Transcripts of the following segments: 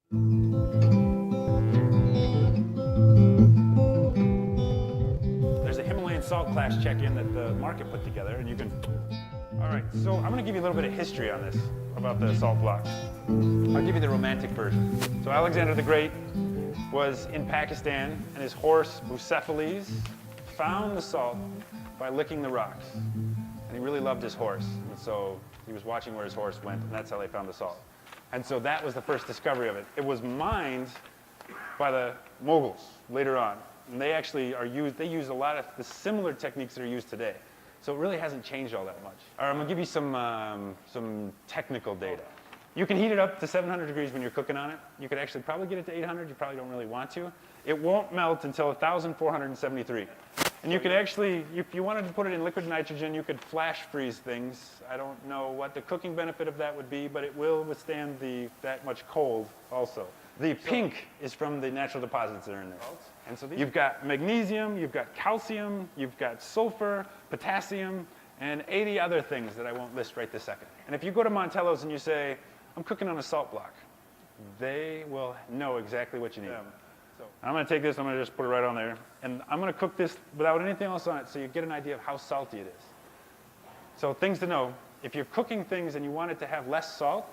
There's a Himalayan salt class check-in that the market put together, and you can... All right, so I'm going to give you a little bit of history on this, about the salt block. I'll give you the romantic version. So Alexander the Great was in Pakistan, and his horse, Bucephalus, found the salt by licking the rocks. And he really loved his horse, and so he was watching where his horse went, and that's how they found the salt. And so that was the first discovery of it. It was mined by the Mughals later on. And they actually they use a lot of the similar techniques that are used today. So it really hasn't changed all that much. All right, I'm gonna give you some technical data. You can heat it up to 700 degrees when you're cooking on it. You could actually probably get it to 800, you probably don't really want to. It won't melt until 1,473. And you could actually, if you wanted to put it in liquid nitrogen, you could flash freeze things. I don't know what the cooking benefit of that would be, but it will withstand that much cold also. The pink is from the natural deposits that are in there. And so you've got magnesium, you've got calcium, you've got sulfur, potassium, and 80 other things that I won't list right this second. And if you go to Montello's and you say, I'm cooking on a salt block, they will know exactly what you need. So I'm going to take this, I'm going to just put it right on there, and I'm going to cook this without anything else on it so you get an idea of how salty it is. So things to know, if you're cooking things and you want it to have less salt,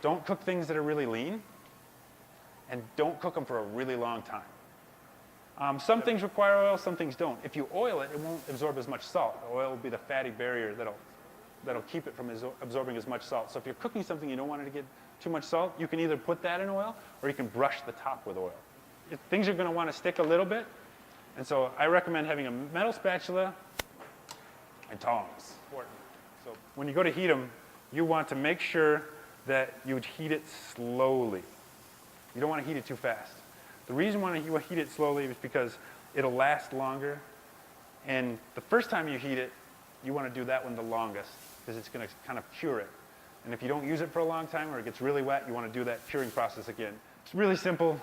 don't cook things that are really lean, and don't cook them for a really long time. Some things require oil, some things don't. If you oil it, it won't absorb as much salt. Oil will be the fatty barrier that'll keep it from absorbing as much salt. So if you're cooking something you don't want it to get too much salt, you can either put that in oil or you can brush the top with oil. Things are going to want to stick a little bit, and so I recommend having a metal spatula and tongs. So when you go to heat them, you want to make sure that you heat it slowly. You don't want to heat it too fast. The reason why you heat it slowly is because it'll last longer, and the first time you heat it, you want to do that one the longest because it's going to kind of cure it. And if you don't use it for a long time or it gets really wet, you want to do that curing process again. It's really simple.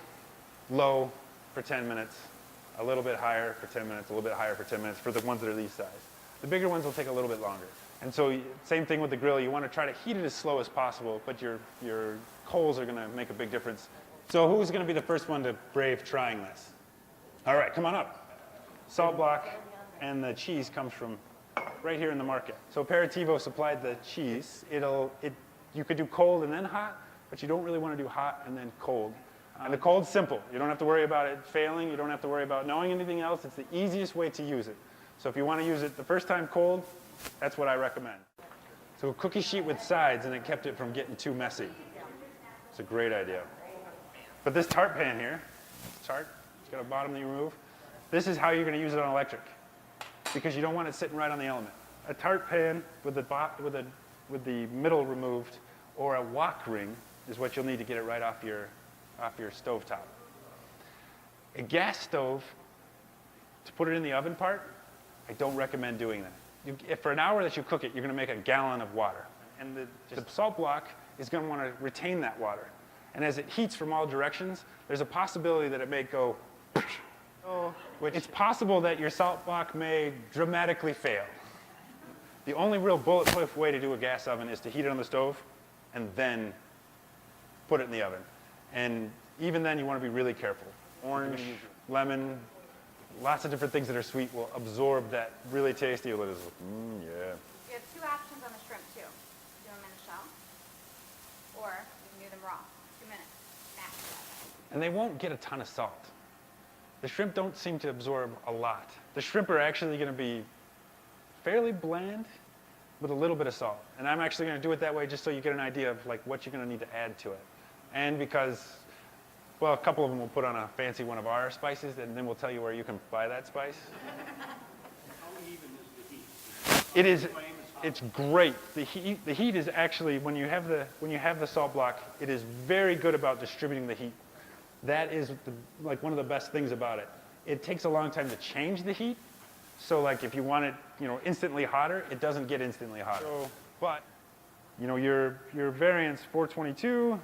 Low for 10 minutes, a little bit higher for 10 minutes, a little bit higher for 10 minutes for the ones that are these size. The bigger ones will take a little bit longer. And so same thing with the grill. You want to try to heat it as slow as possible, but your coals are going to make a big difference. So who's going to be the first one to brave trying this? All right, come on up. Salt block and the cheese comes from right here in the market. So Aperitivo supplied the cheese. You could do cold and then hot, but you don't really want to do hot and then cold. And the cold's simple. You don't have to worry about it failing. You don't have to worry about knowing anything else. It's the easiest way to use it. So if you want to use it the first time cold, that's what I recommend. So a cookie sheet with sides, and it kept it from getting too messy. It's a great idea. But this tart pan here, it's got a bottom that you remove. This is how you're going to use it on electric, because you don't want it sitting right on the element. A tart pan with the middle removed, or a wok ring, is what you'll need to get it right off your stove top. A gas stove, to put it in the oven part, I don't recommend doing that. If for an hour that you cook it, you're going to make a gallon of water. And the salt block is going to want to retain that water. And as it heats from all directions, there's a possibility that it may go, it's possible that your salt block may dramatically fail. The only real bulletproof way to do a gas oven is to heat it on the stove and then put it in the oven. And even then, you want to be really careful. Orange, lemon, lots of different things that are sweet will absorb that really tasty. Yeah. You have two options on the shrimp, too. Do them in a shell, or you can do them raw. 2 minutes, max. And they won't get a ton of salt. The shrimp don't seem to absorb a lot. The shrimp are actually going to be fairly bland with a little bit of salt. And I'm actually going to do it that way just so you get an idea of what you're going to need to add to it. And because, well, a couple of them will put on a fancy one of our spices, and then we'll tell you where you can buy that spice. How even is the heat? It's great. The heat is actually, when you have the salt block, it is very good about distributing the heat. That is one of the best things about it. It takes a long time to change the heat. So if you want it, instantly hotter, it doesn't get instantly hotter. So, but, your variance 422,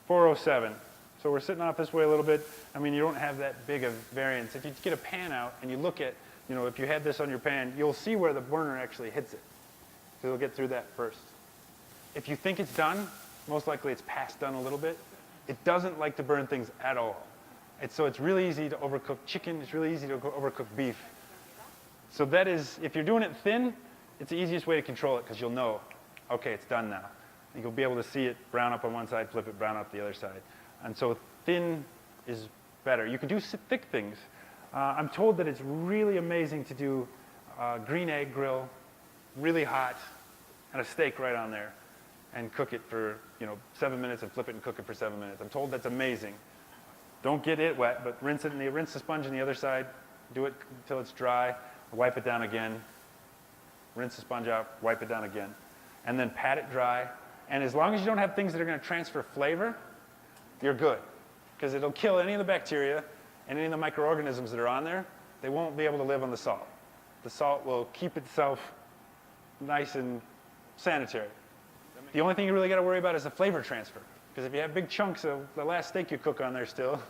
407. So we're sitting off this way a little bit. I mean, you don't have that big of variance. If you get a pan out and you look at, if you had this on your pan, you'll see where the burner actually hits it. So you'll get through that first. If you think it's done, most likely it's past done a little bit. It doesn't like to burn things at all. So it's really easy to overcook chicken. It's really easy to overcook beef. So that is, if you're doing it thin, it's the easiest way to control it because you'll know, okay, it's done now. You'll be able to see it brown up on one side, flip it brown up the other side. And so thin is better. You can do thick things. I'm told that it's really amazing to do green egg grill, really hot, and a steak right on there, and cook it for 7 minutes and flip it and cook it for 7 minutes. I'm told that's amazing. Don't get it wet, but rinse the sponge on the other side. Do it until it's dry. Wipe it down again. Rinse the sponge out. Wipe it down again, and then pat it dry. And as long as you don't have things that are going to transfer flavor, you're good, because it'll kill any of the bacteria and any of the microorganisms that are on there. They won't be able to live on the salt. The salt will keep itself nice and sanitary. The only thing you really got to worry about is the flavor transfer, because if you have big chunks of the last steak you cook on there still,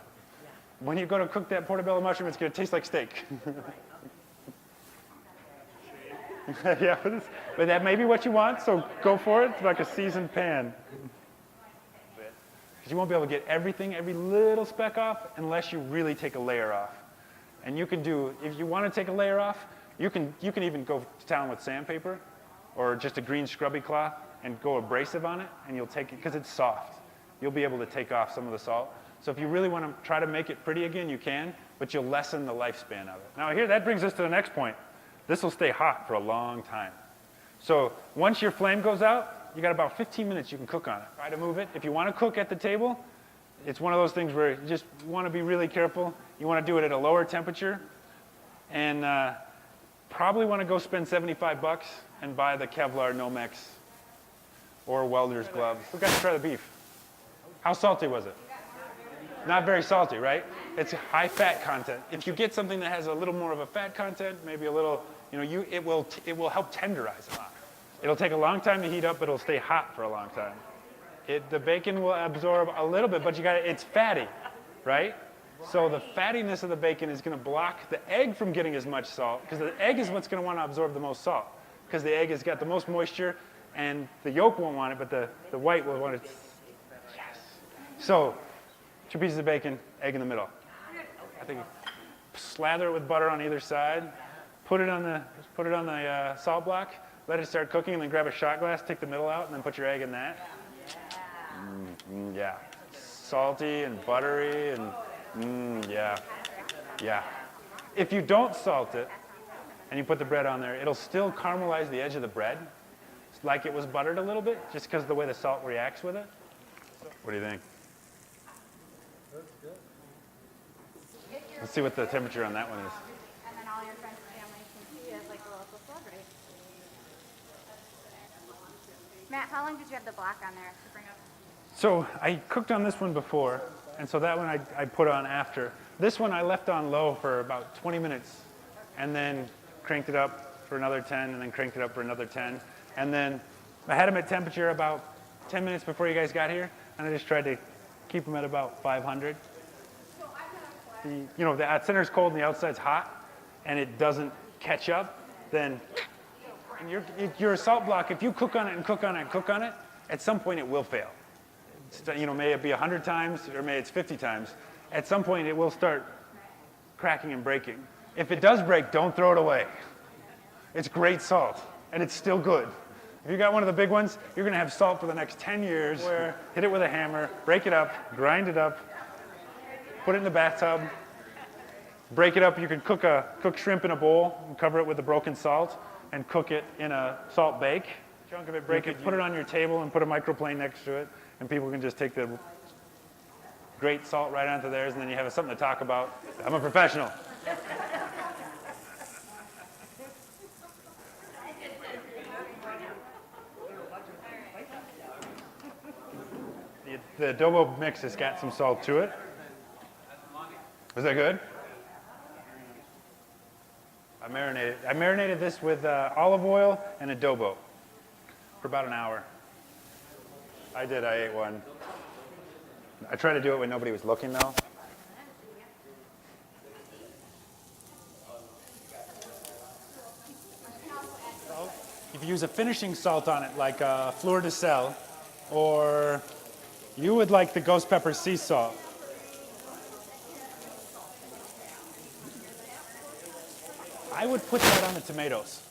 when you go to cook that portobello mushroom, it's going to taste like steak. Yeah, but that may be what you want, so go for it. It's like a seasoned pan. Because you won't be able to get everything, every little speck off, unless you really take a layer off. And you can do, if you want to take a layer off, you can even go to town with sandpaper or just a green scrubby cloth and go abrasive on it, and you'll take it, because it's soft. You'll be able to take off some of the salt. So if you really want to try to make it pretty again, you can, but you'll lessen the lifespan of it. Now here, that brings us to the next point. This will stay hot for a long time. So once your flame goes out, you got about 15 minutes you can cook on it. Try to move it. If you want to cook at the table, it's one of those things where you just want to be really careful. You want to do it at a lower temperature, and probably want to go spend $75 and buy the Kevlar Nomex or welder's gloves. Who got to try the beef? How salty was it? Not very salty, right? It's high fat content. If you get something that has a little more of a fat content, maybe a little, it will help tenderize a lot. It'll take a long time to heat up, but it'll stay hot for a long time. The bacon will absorb a little bit, but it's fatty, right? So the fattiness of the bacon is going to block the egg from getting as much salt, because the egg is what's going to want to absorb the most salt, because the egg has got the most moisture, and the yolk won't want it, but the white will want it. Yes. So 2 pieces of bacon, egg in the middle. I think slather it with butter on either side. Put it on the salt block. Let it start cooking, and then grab a shot glass, take the middle out, and then put your egg in that. Yeah, salty and buttery, and yeah. If you don't salt it and you put the bread on there, it'll still caramelize the edge of the bread, like it was buttered a little bit, just because of the way the salt reacts with it. What do you think? Let's see what the temperature on that one is. And then all your friends and family can see it like a local celebrity. Matt, how long did you have the block on there to bring up? So I cooked on this one before, and so that one I put on after. This one I left on low for about 20 minutes, and then cranked it up for another 10, and then cranked it up for another 10. And then I had them at temperature about 10 minutes before you guys got here, and I just tried to keep them at about 500. The center's cold and the outside's hot, and it doesn't catch up, then your salt block, if you cook on it and cook on it and cook on it, at some point it will fail. May it be 100 times, or may it's 50 times. At some point it will start cracking and breaking. If it does break, don't throw it away. It's great salt, and it's still good. If you got one of the big ones, you're going to have salt for the next 10 years. Hit it with a hammer, break it up, grind it up, put it in the bathtub, break it up. You can cook shrimp in a bowl and cover it with the broken salt and cook it in a salt bake. Chunk of it, break it, put it on your table and put a microplane next to it, and people can just take the great salt right onto theirs, and then you have something to talk about. I'm a professional. The adobo mix has got some salt to it. Was that good? I marinated this with olive oil and adobo for about an hour. I ate one. I tried to do it when nobody was looking, though. If you use a finishing salt on it, like Fleur de Sel, or you would like the ghost pepper sea salt. I would put that on the tomatoes.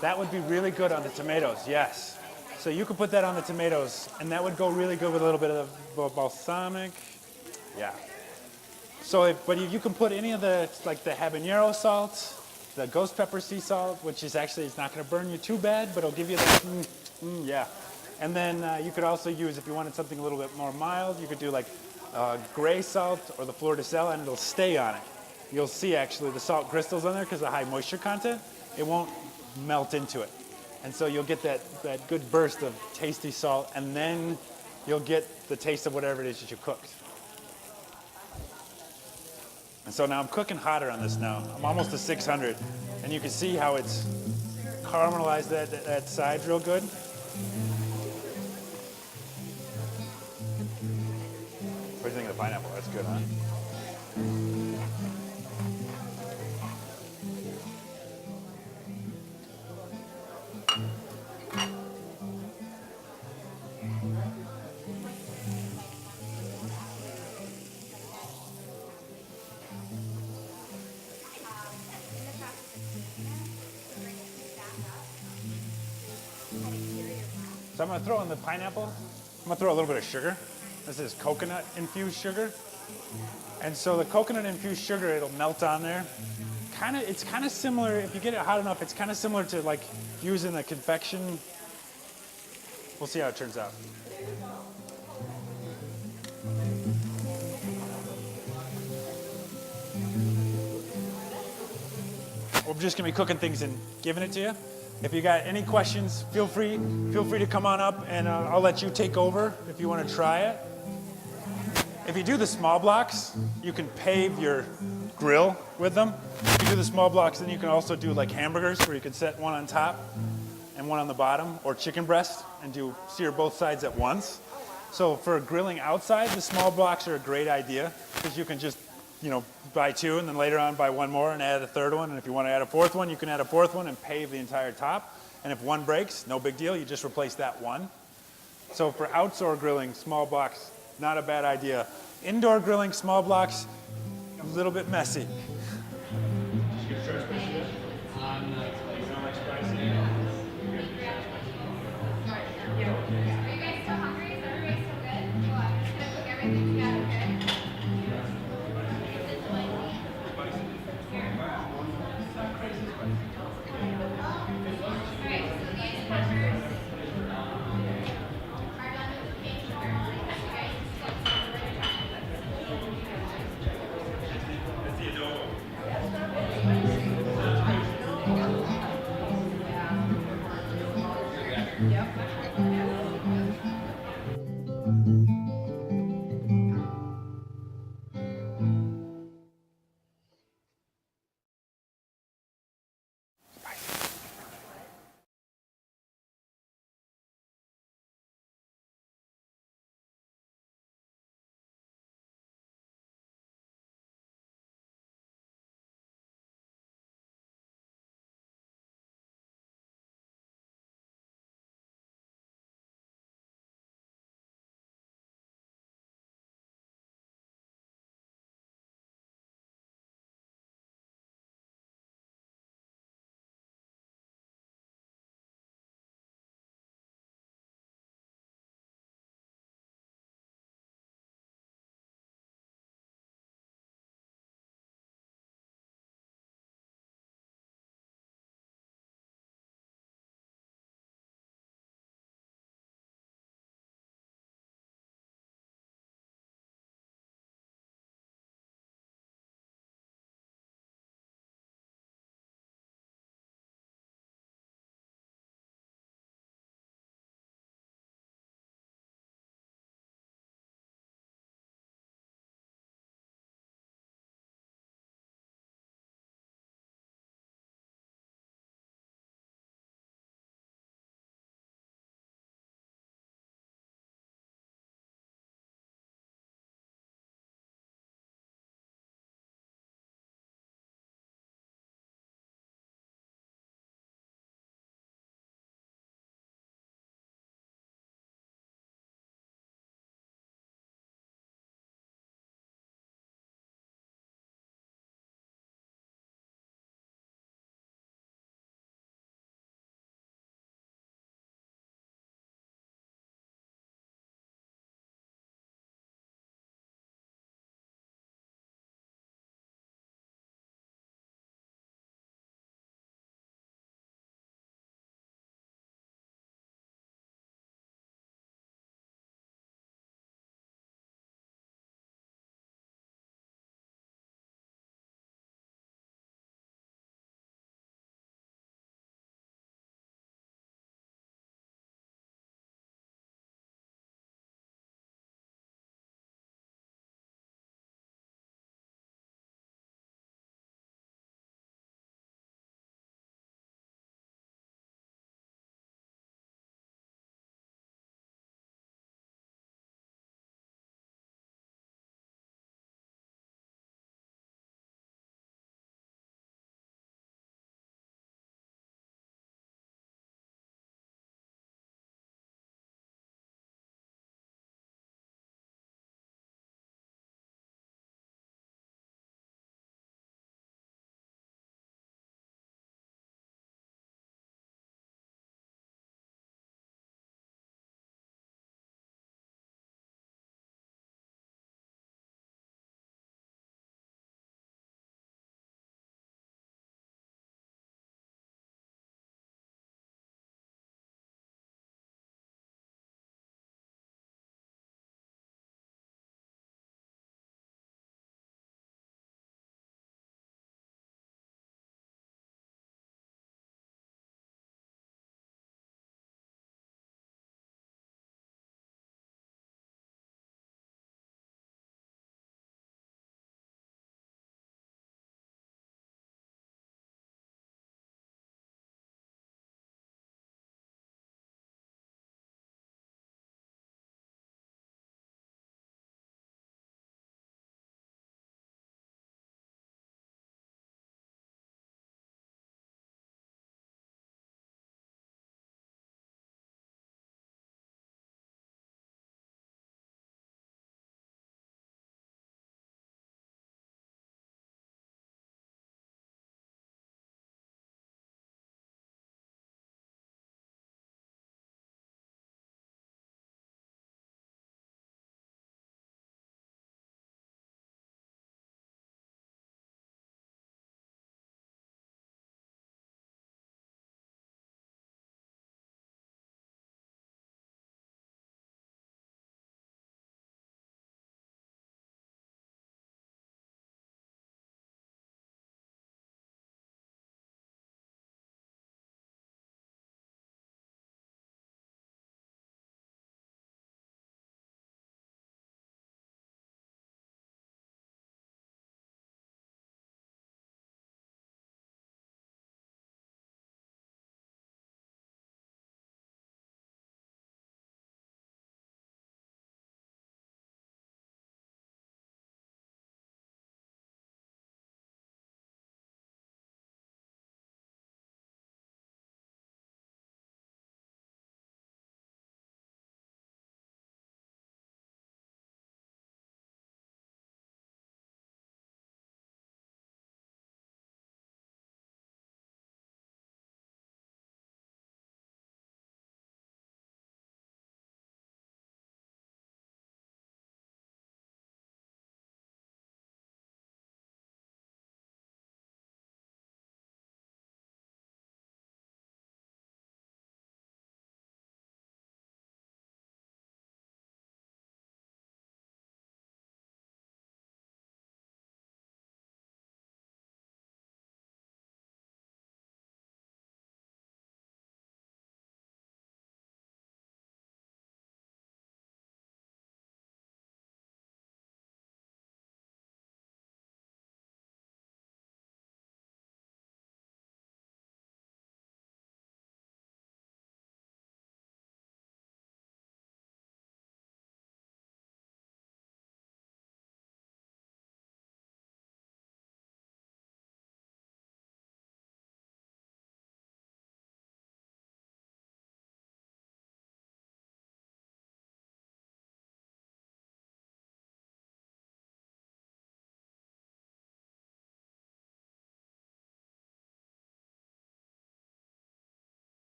That would be really good on the tomatoes, yes. So you could put that on the tomatoes, and that would go really good with a little bit of balsamic. Yeah. So, but you can put any of the, like the habanero salt, the ghost pepper sea salt, which is actually, it's not going to burn you too bad, but it'll give you that, yeah. And then you could also use, if you wanted something a little bit more mild, you could do like gray salt or the fleur de sel, and it'll stay on it. You'll see actually the salt crystals on there because of the high moisture content. It won't melt into it. And so you'll get that good burst of tasty salt, and then you'll get the taste of whatever it is that you cooked. And so now I'm cooking hotter on this now. I'm almost to 600. And you can see how it's caramelized that side real good. What do you think of the pineapple? That's good, huh? So I'm going to throw in the pineapple. I'm going to throw a little bit of sugar. This is coconut infused sugar. And so the coconut infused sugar, it'll melt on there. It's kind of similar, if you get it hot enough, it's kind of similar to like using a confection. We'll see how it turns out. We're just going to be cooking things and giving it to you. If you got any questions, feel free to come on up, and I'll let you take over if you want to try it. If you do the small blocks, you can pave your grill with them. If you do the small blocks, then you can also do like hamburgers, where you can set one on top and one on the bottom, or chicken breast, and sear both sides at once. So for grilling outside, the small blocks are a great idea, because you can just buy two, and then later on buy one more and add a third one. And if you want to add a fourth one, you can add a fourth one and pave the entire top. And if one breaks, no big deal. You just replace that one. So for outdoor grilling, small blocks, not a bad idea. Indoor grilling, small blocks, a little bit messy. Yep.